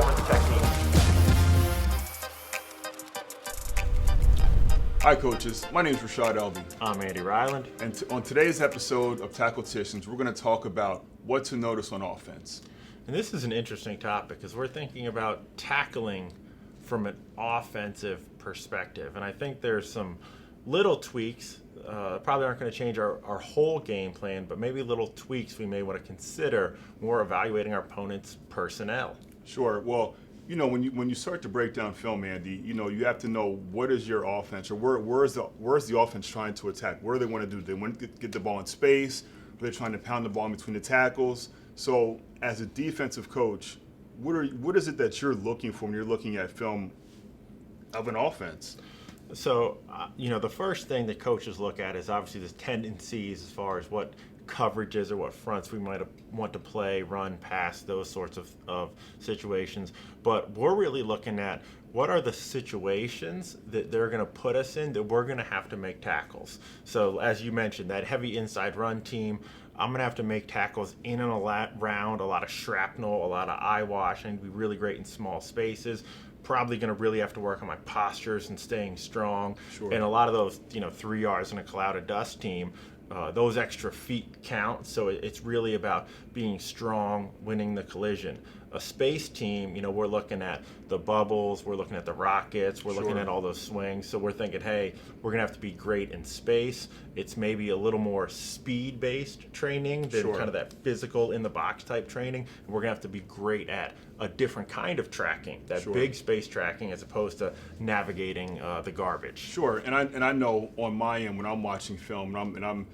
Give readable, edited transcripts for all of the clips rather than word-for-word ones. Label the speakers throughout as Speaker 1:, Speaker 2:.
Speaker 1: performance techniques.
Speaker 2: Hi coaches, my name is Rashad Elby,
Speaker 3: I'm Andy Ryland.
Speaker 2: and on today's episode of Tackleticians, we're going to talk about what to notice on offense.
Speaker 3: And this is an interesting topic because we're thinking about tackling from an offensive perspective. And I think there's some little tweaks, probably aren't going to change our whole game plan, but maybe little tweaks we may want to consider when we're evaluating our opponent's personnel.
Speaker 2: Sure, well, you know, when you start to break down film, Andy, you know, you have to know what is your offense, or where's the offense trying to attack? What do they want to do? They want to get the ball in space? Are they trying to pound the ball in between the tackles? So as a defensive coach, what is it that you're looking for when you're looking at film of an offense?
Speaker 3: So, the first thing that coaches look at is obviously the tendencies as far as what coverages or what fronts we might want to play, run, pass, those sorts of situations. But we're really looking at what are the situations that they're going to put us in that we're going to have to make tackles. So as you mentioned, that heavy inside run team, I'm going to have to make tackles in and around, a lot of shrapnel, a lot of eye wash, and be really great in small spaces. Probably going to really have to work on my postures and staying strong.
Speaker 2: Sure.
Speaker 3: And a lot of those, 3 yards in a cloud of dust team, those extra feet count. So it's really about being strong, winning the collision. A space team, we're looking at the bubbles, we're looking at the rockets, we're looking
Speaker 2: Sure.
Speaker 3: at all those swings. So we're thinking, hey, we're going to have to be great in space. It's maybe a little more speed-based training than
Speaker 2: Sure.
Speaker 3: kind of that physical in-the-box type training. And we're going to have to be great at a different kind of tracking, that
Speaker 2: Sure.
Speaker 3: big space tracking as opposed to navigating the garbage.
Speaker 2: Sure, and I know on my end when I'm watching film and I'm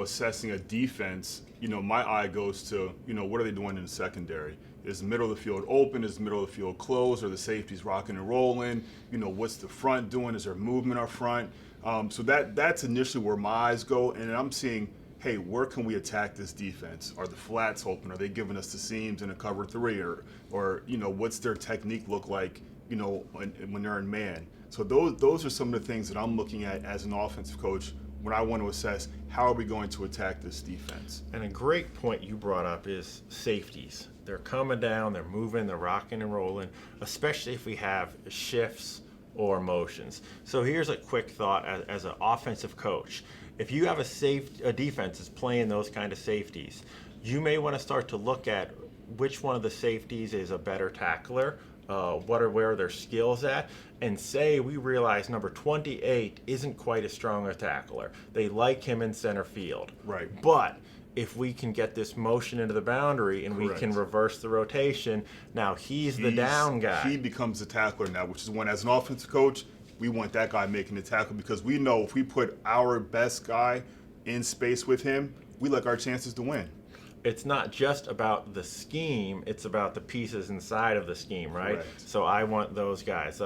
Speaker 2: assessing a defense, my eye goes to what are they doing in the secondary? Is the middle of the field open? Is the middle of the field closed? Are the safeties rocking and rolling? What's the front doing? Is there movement up front? So that's initially where my eyes go, and I'm seeing, hey, where can we attack this defense? Are the flats open? Are they giving us the seams in a cover three? Or what's their technique look like, when they're in man? So those are some of the things that I'm looking at as an offensive coach when I want to assess how are we going to attack this defense.
Speaker 3: And a great point you brought up is safeties. They're coming down, they're moving, they're rocking and rolling, especially if we have shifts or motions. So here's a quick thought as an offensive coach. If you have a defense that's playing those kind of safeties, you may want to start to look at which one of the safeties is a better tackler, where are their skills at, and say we realize number 28 isn't quite as strong a tackler. They like him in center field.
Speaker 2: Right.
Speaker 3: But if we can get this motion into the boundary and
Speaker 2: Correct.
Speaker 3: we can reverse the rotation, now he's the down guy.
Speaker 2: He becomes the tackler now, which is when, as an offensive coach, we want that guy making the tackle because we know if we put our best guy in space with him, we like our chances to win.
Speaker 3: It's not just about the scheme, it's about the pieces inside of the scheme, right?
Speaker 2: Correct.
Speaker 3: So I want those guys.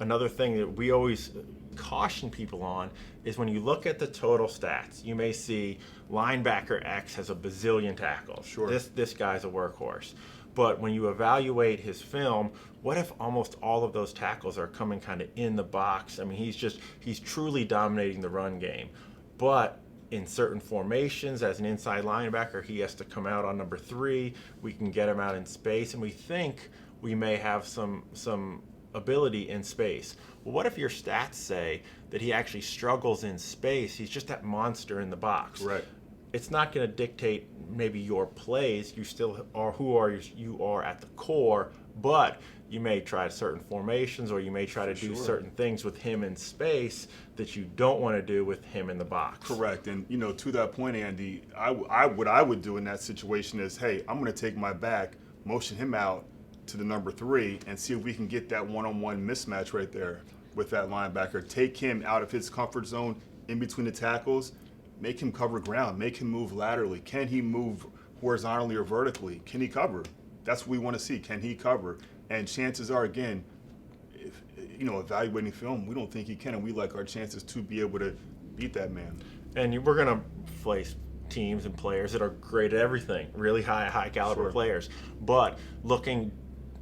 Speaker 3: Another thing that we always caution people on is when you look at the total stats, you may see linebacker X has a bazillion tackles.
Speaker 2: Sure.
Speaker 3: This guy's a workhorse. But when you evaluate his film, what if almost all of those tackles are coming kind of in the box? I mean, he's truly dominating the run game. But in certain formations, as an inside linebacker, he has to come out on number 3. We can get him out in space, and we think we may have some ability in space. Well, what if your stats say that he actually struggles in space? He's just that monster in the box.
Speaker 2: Right.
Speaker 3: It's not going to dictate maybe your plays. You still are you are at the core, but you may try certain formations, or you may try to do
Speaker 2: Sure.
Speaker 3: certain things with him in space that you don't want to do with him in the box.
Speaker 2: Correct. And, to that point, Andy, what I would do in that situation is, hey, I'm going to take my back, motion him out to the number 3, and see if we can get that one-on-one mismatch right there with that linebacker. Take him out of his comfort zone in between the tackles, make him cover ground, make him move laterally. Can he move horizontally or vertically? Can he cover? That's what we want to see. Can he cover? And chances are, again, if, evaluating film, we don't think he can, and we like our chances to be able to beat that man.
Speaker 3: And we're going to face teams and players that are great at everything, really high caliber
Speaker 2: Sure.
Speaker 3: players. But looking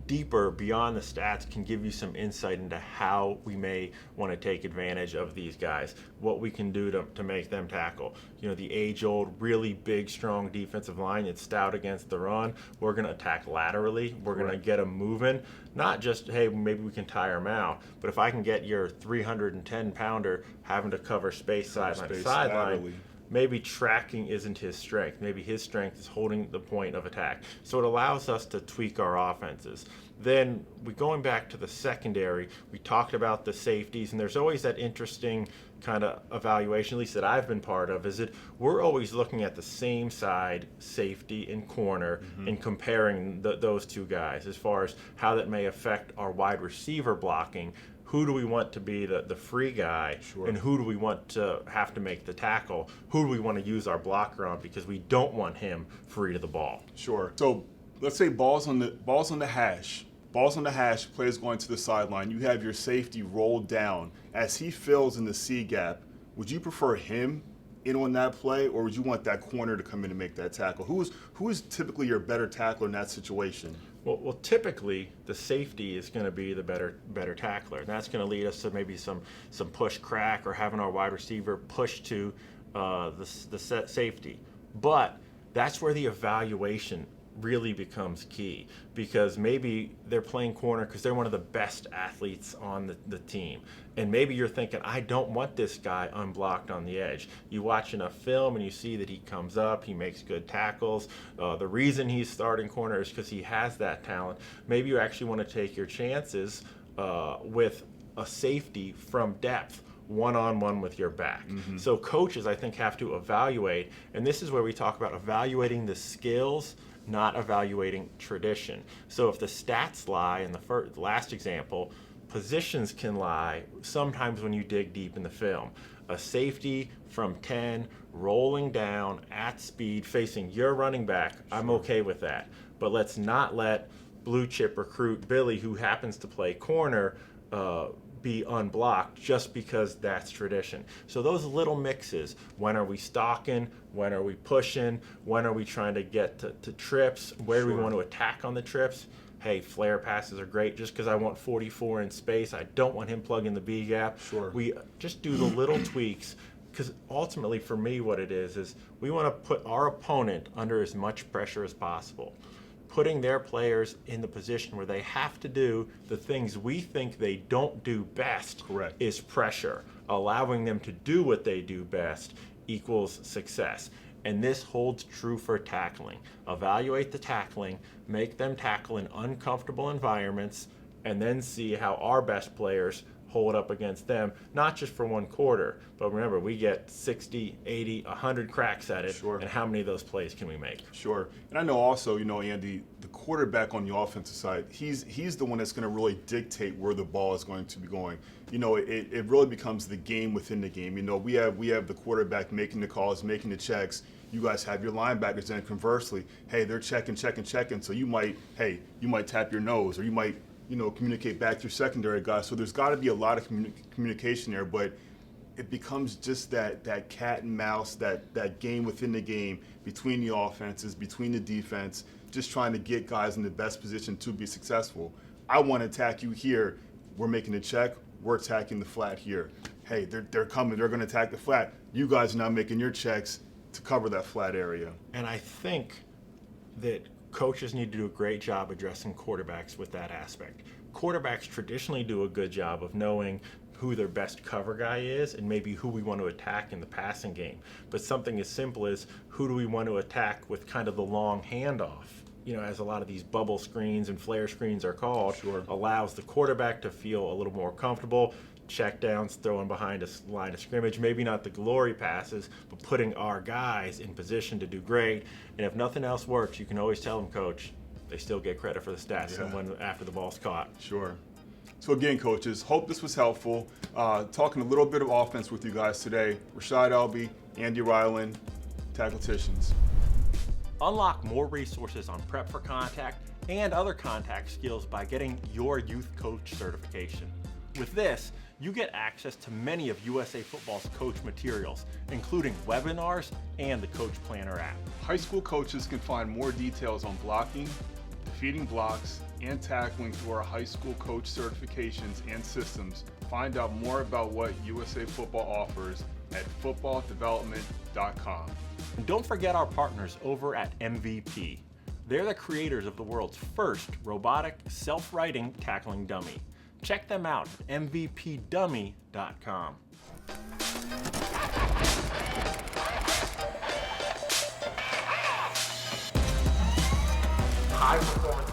Speaker 3: deeper beyond the stats can give you some insight into how we may want to take advantage of these guys, what we can do to make them tackle. You know, the age-old, really big, strong defensive line that's stout against the run, we're going to attack laterally. We're going to get them moving. Not just, hey, maybe we can tire them out, but if I can get your 310-pounder having to cover space sideline to sideline, maybe tracking isn't his strength. Maybe his strength is holding the point of attack. So it allows us to tweak our offenses. Then going back to the secondary, we talked about the safeties, and there's always that interesting kind of evaluation, at least that I've been part of, is that we're always looking at the same side, safety and corner, and comparing those two guys as far as how that may affect our wide receiver blocking. Who do we want to be the free guy, and who do we want to have to make the tackle? Who do we want to use our blocker on because we don't want him free to the ball?
Speaker 2: Sure. So let's say balls on the hash. Balls on the hash, players going to the sideline. You have your safety rolled down. As he fills in the C gap, would you prefer him in on that play, or would you want that corner to come in and make that tackle? Who is typically your better tackler in that situation?
Speaker 3: Well, typically the safety is going to be the better tackler, and that's going to lead us to maybe some push crack or having our wide receiver push to the safety. But that's where the evaluation really becomes key, because maybe they're playing corner because they're one of the best athletes on the team, and maybe you're thinking, I don't want this guy unblocked on the edge. You watch enough film and you see that he comes up, he makes good tackles. The reason he's starting corner is because he has that talent. Maybe you actually want to take your chances with a safety from depth, one-on-one with your back. So coaches, I think, have to evaluate, and this is where we talk about evaluating the skills, not evaluating tradition. So if the stats lie in the last example, positions can lie sometimes when you dig deep in the film. A safety from 10, rolling down at speed, facing your running back, I'm okay with that. But let's not let blue chip recruit Billy, who happens to play corner, be unblocked just because that's tradition. So those little mixes, when are we stalking, when are we pushing, when are we trying to get to trips, where do we want to attack on the trips? Hey, flare passes are great just because I want 44 in space. I don't want him plugging the B gap. We just do the little tweaks, because ultimately for me what it is we want to put our opponent under as much pressure as possible. Putting their players in the position where they have to do the things we think they don't do best is pressure. Allowing them to do what they do best equals success. And this holds true for tackling. Evaluate the tackling, make them tackle in uncomfortable environments, and then see how our best players hold up against them, not just for one quarter, but remember, we get 60, 80, 100 cracks at it, and how many of those plays can we make?
Speaker 2: And I know also, Andy, the quarterback on the offensive side, he's the one that's going to really dictate where the ball is going to be going. It really becomes the game within the game. We have the quarterback making the calls, making the checks. You guys have your linebackers, and conversely, hey, they're checking. So you might tap your nose, or you might communicate back to your secondary guys. So there's got to be a lot of communication there, but it becomes just that cat and mouse, that game within the game, between the offenses, between the defense, just trying to get guys in the best position to be successful. I want to attack you here. We're making a check. We're attacking the flat here. Hey, they're coming. They're going to attack the flat. You guys are now making your checks to cover that flat area.
Speaker 3: And I think that coaches need to do a great job addressing quarterbacks with that aspect. Quarterbacks traditionally do a good job of knowing who their best cover guy is and maybe who we want to attack in the passing game. But something as simple as who do we want to attack with kind of the long handoff, as a lot of these bubble screens and flare screens are called, allows the quarterback to feel a little more comfortable. Check downs, throwing behind a line of scrimmage, maybe not the glory passes, but putting our guys in position to do great. And if nothing else works, you can always tell them, Coach, they still get credit for the stats after the ball's caught.
Speaker 2: So again, coaches, hope this was helpful. Talking a little bit of offense with you guys today. Rashad Albee, Andy Ryland, Tackleticians.
Speaker 3: Unlock more resources on prep for contact and other contact skills by getting your youth coach certification. With this, you get access to many of USA Football's coach materials, including webinars and the Coach Planner app.
Speaker 2: High school coaches can find more details on blocking, defeating blocks, and tackling through our high school coach certifications and systems. Find out more about what USA Football offers at footballdevelopment.com.
Speaker 3: And don't forget our partners over at MVP. They're the creators of the world's first robotic, self-righting tackling dummy. Check them out at mvpdummy.com. High performance